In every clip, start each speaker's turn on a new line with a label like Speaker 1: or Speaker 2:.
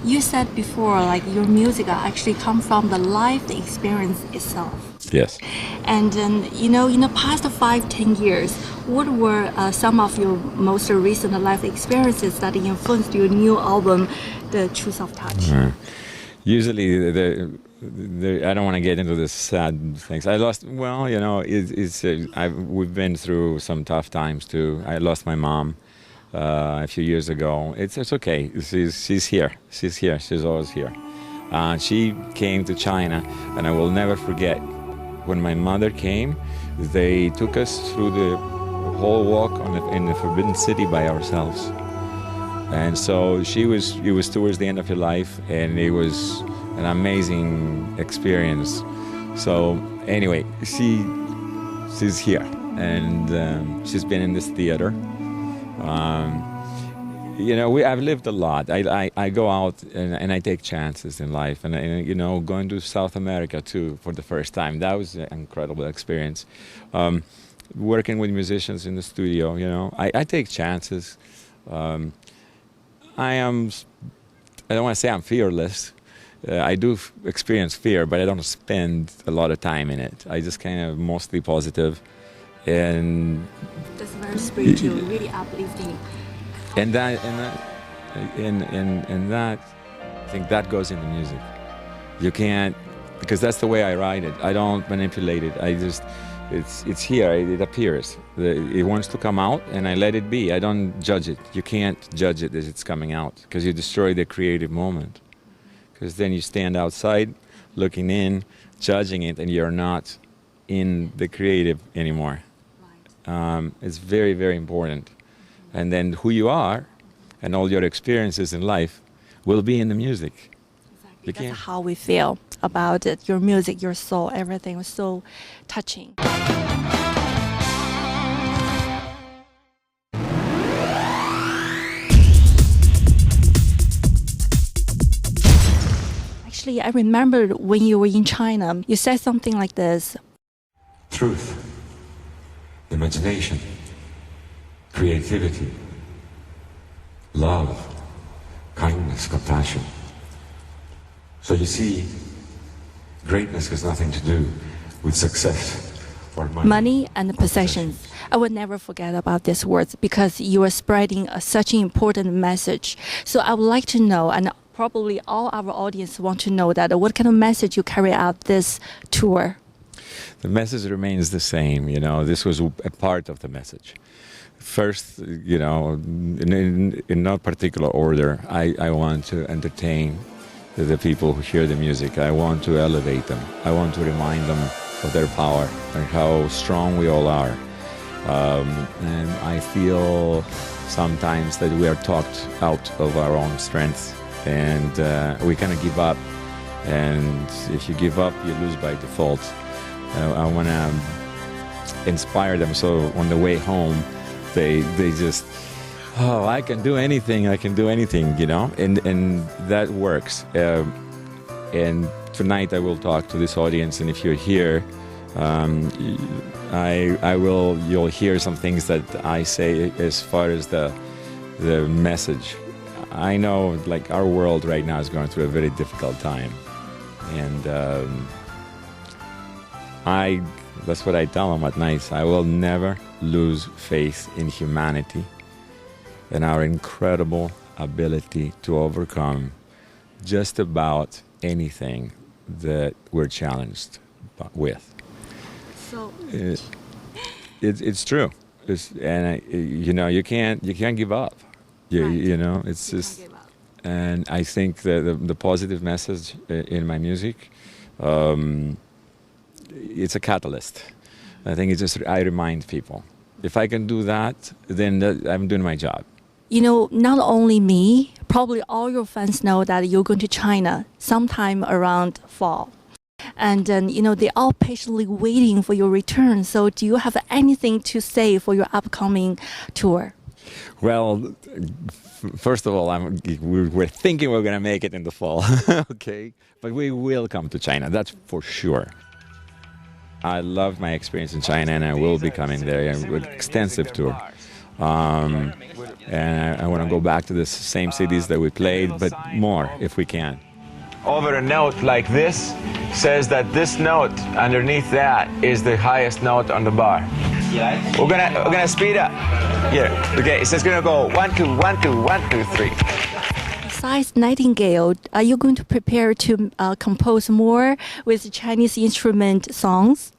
Speaker 1: You said before, like your music actually come from the life experience itself.
Speaker 2: Yes.
Speaker 1: And in the past 5-10 years, what were some of your most recent life experiences that influenced your new album, The Truth of Touch?
Speaker 2: Usually, I don't want to get into the sad things. I lost. Well, we've been through some tough times too. I lost my mom a few years ago. It's okay. She's here. She's here. She's always here. She came to China, and I will never forget. When my mother came, they took us through the whole walk in the Forbidden City by ourselves. And so it was towards the end of her life, and it was an amazing experience. So anyway, she's here, and she's been in this theater. I've lived a lot. I go out and I take chances in life, and going to South America too for the first time. That was an incredible experience. Working with musicians in the studio, I take chances. I don't want to say I'm fearless. I do experience fear, but I don't spend a lot of time in it. I just kind of mostly positive, and
Speaker 1: that's very spiritual, really uplifting.
Speaker 2: And that, I think that goes into music. You can't, because that's the way I write it. I don't manipulate it. It's here. It appears. It wants to come out, and I let it be. I don't judge it. You can't judge it as it's coming out, because you destroy the creative moment. Because then you stand outside, looking in, judging it, and you're not in the creative anymore. Right. It's very, very important. And then who you are and all your experiences in life will be in the music.
Speaker 1: Exactly. That's how we feel about it. Your music, your soul, everything was so touching. Actually, I remember when you were in China, you said something like this.
Speaker 3: Truth, imagination, creativity, love, kindness, compassion. So you see, greatness has nothing to do with success or
Speaker 1: money and possessions. I will never forget about these words because you are spreading such an important message. So I would like to know, and probably all our audience want to know, that what kind of message you carry out this tour?
Speaker 2: The message remains the same. This was a part of the message. First, in no particular order, I want to entertain the people who hear the music. I want to elevate them. I want to remind them of their power and how strong we all are. And I feel sometimes that we are talked out of our own strength, and we kind of give up. And if you give up, you lose by default. I want to inspire them, so on the way home, they just, I can do anything, and that works. And tonight I will talk to this audience, and if you're here, you'll hear some things that I say as far as the message. I know, our world right now is going through a very difficult time, and that's what I tell them at night. I will never lose faith in humanity and our incredible ability to overcome just about anything that we're challenged with.
Speaker 1: So
Speaker 2: it's true. You can't give up. It's just. And I think that the positive message in my music, it's a catalyst. I think I remind people. If I can do that, then I'm doing my job.
Speaker 1: Not only me, probably all your fans know that you're going to China sometime around fall. And then, they're all patiently waiting for your return. So do you have anything to say for your upcoming tour?
Speaker 2: Well, first of all, we're thinking we're going to make it in the fall, okay? But we will come to China, that's for sure. I love my experience in China, and I will be coming there with extensive tour. And I want to go back to the same cities that we played, but more if we can.
Speaker 4: Over a note like this says that this note underneath that is the highest note on the bar. We're gonna speed up. Here. Okay, so it's gonna go 1 2 1 2 1 2 3.
Speaker 1: Besides Nightingale, are you going to prepare to compose more with Chinese instrument songs?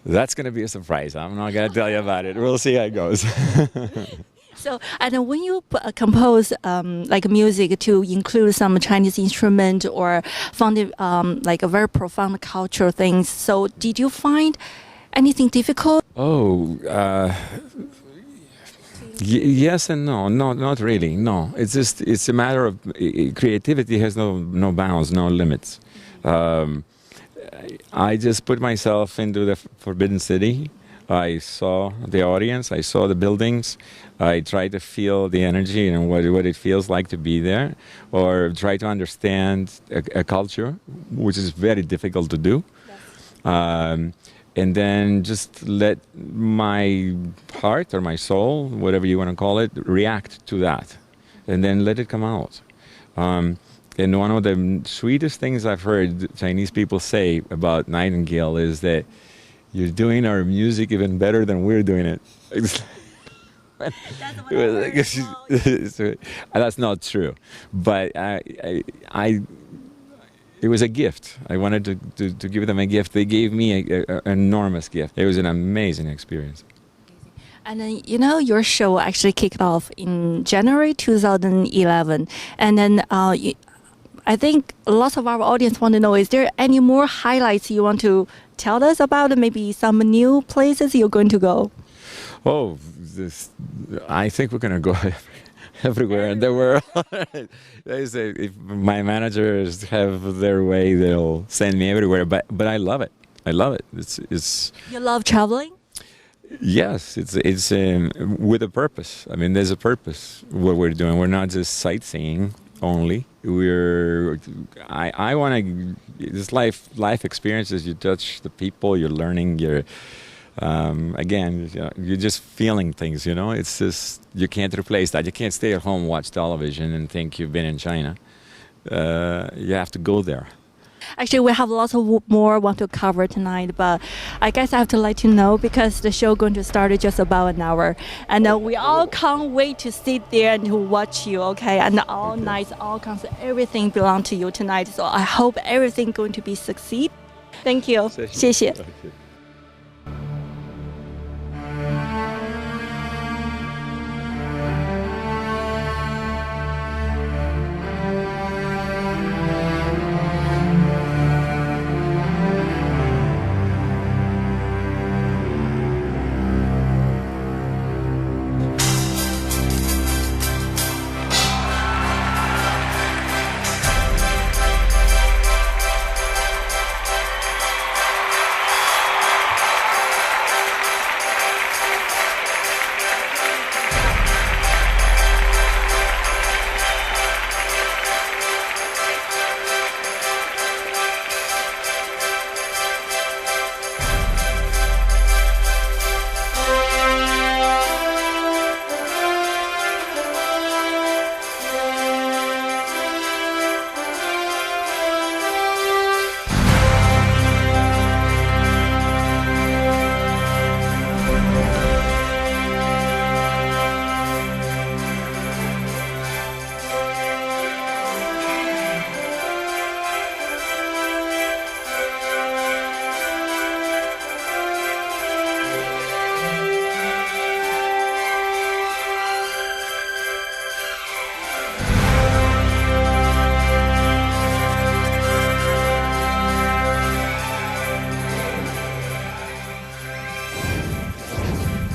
Speaker 2: That's going to be a surprise. I'm not going to tell you about it. We'll see how it goes.
Speaker 1: So, and when you compose like music to include some Chinese instrument or found it like a very profound cultural things, so did you find anything difficult?
Speaker 2: Oh, yes and no. No, not really. No, it's a matter of creativity has no bounds, no limits. I just put myself into the Forbidden City. I saw the audience. I saw the buildings. I tried to feel the energy and what it feels like to be there, or try to understand a culture, which is very difficult to do. Yes. And then just let my heart or my soul, whatever you want to call it, react to that, and then let it come out. And one of the sweetest things I've heard Chinese people say about Nightingale is that you're doing our music even better than we're doing it. That's not true, but it was a gift. I wanted to give them a gift. They gave me an enormous gift. It was an amazing experience.
Speaker 1: And then, you know, your show actually kicked off in January 2011. And then I think lots of our audience want to know, is there any more highlights you want to tell us about? Maybe some new places you're going to go?
Speaker 2: Oh, I think we're going to go everywhere in the world. They say if my managers have their way, they'll send me everywhere. But I love it. I love it. It's. You
Speaker 1: love traveling? Yes,
Speaker 2: it's with a purpose. I mean, there's a purpose what we're doing. We're not just sightseeing only. I want to. This life experiences. You touch the people. You're learning. You're. Again, you're just feeling things, you know. It's just, you can't replace that. You can't stay at home, watch television, and think you've been in China. You have to go there.
Speaker 1: Actually, we have lots of more want to cover tonight, but I guess I have to let you know because the show going to start in just about an hour, and we all can't wait to sit there and to watch you. Okay, and all nights, all concerts, everything belong to you tonight. So I hope everything going to be succeed. Thank you. 谢谢。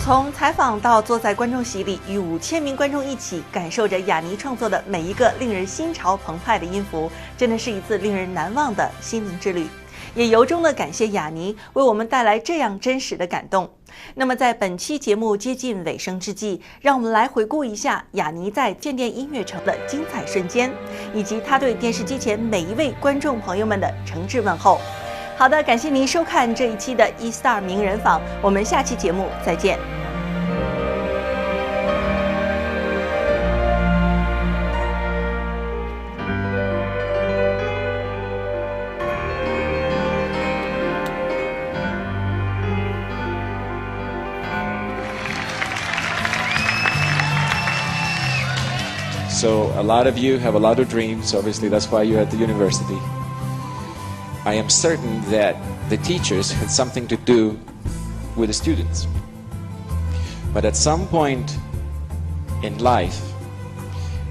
Speaker 1: 从采访到坐在观众席里，与5000名观众一起感受着雅尼创作的每一个令人心潮澎湃的音符，真的是一次令人难忘的心灵之旅。也由衷的感谢雅尼为我们带来这样真实的感动。那么在本期节目接近尾声之际，让我们来回顾一下雅尼在建店音乐城的精彩瞬间，以及他对电视机前每一位观众朋友们的诚挚问候。好的，感谢您收看这一期的 ESTAR 名人访，我们下期节目再见。
Speaker 5: So a lot of you have a lot of dreams. Obviously, that's why you're at the university. I am certain that the teachers had something to do with the students. But at some point in life,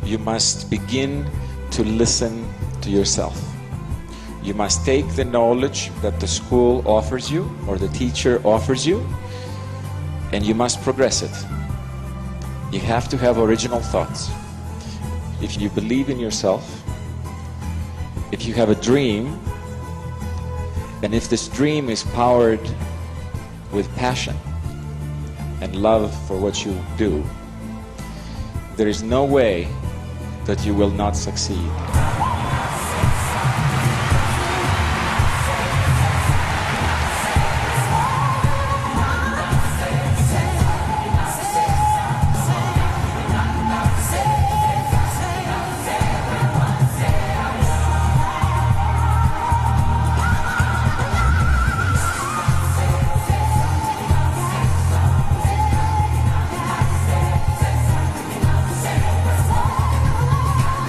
Speaker 5: you must begin to listen to yourself. You must take the knowledge that the school offers you or the teacher offers you, and you must progress it. You have to have original thoughts. If you believe in yourself, if you have a dream, and if this dream is powered with passion and love for what you do, there is no way that you will not succeed.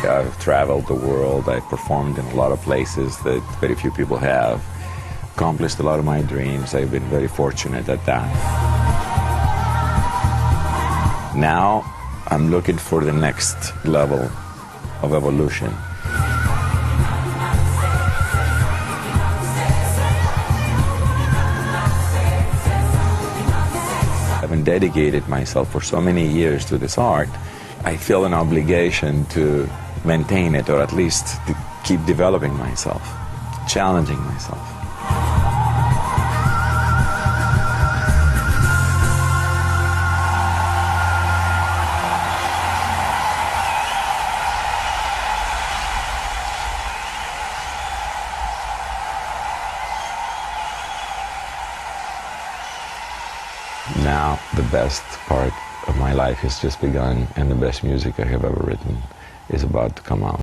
Speaker 2: I've traveled the world, I've performed in a lot of places that very few people have, accomplished a lot of my dreams. I've been very fortunate at that. Now I'm looking for the next level of evolution. Having dedicated myself for so many years to this art, I feel an obligation to maintain it, or at least to keep developing myself, challenging myself. Now the best part of my life has just begun, and the best music I have ever written is about to come out.